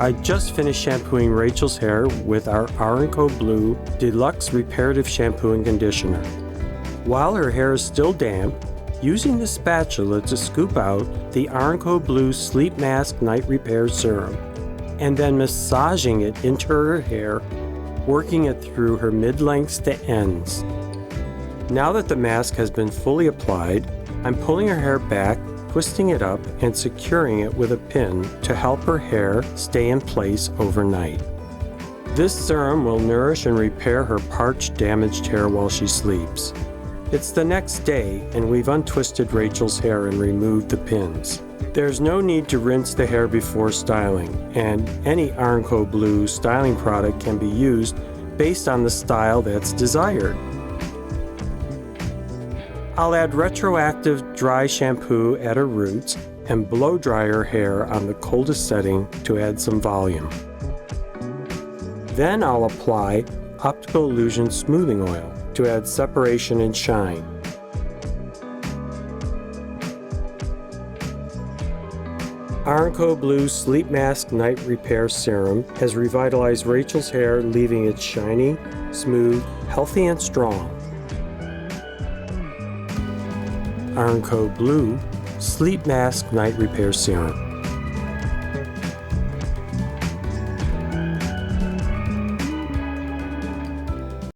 I just finished shampooing Rachel's hair with our R+Co BLEU Deluxe Reparative Shampoo and Conditioner. While her hair is still damp, using the spatula to scoop out the R+Co BLEU Sleep Mask Night Repair Serum, and then massaging it into her hair, working it through her mid-lengths to ends. Now that the mask has been fully applied, I'm pulling her hair back, twisting it up, and securing it with a pin to help her hair stay in place overnight. This serum will nourish and repair her parched, damaged hair while she sleeps. It's the next day, and we've untwisted Rachel's hair and removed the pins. There's no need to rinse the hair before styling, and any R+Co BLEU styling product can be used based on the style that's desired. I'll add retroactive dry shampoo at her roots and blow dry her hair on the coldest setting to add some volume. Then I'll apply Optical Illusion Smoothing Oil to add separation and shine. R+Co BLEU Sleep Mask Night Repair Serum has revitalized Rachel's hair, leaving it shiny, smooth, healthy, and strong. R+Co BLEU Sleep Mask Night Repair Serum.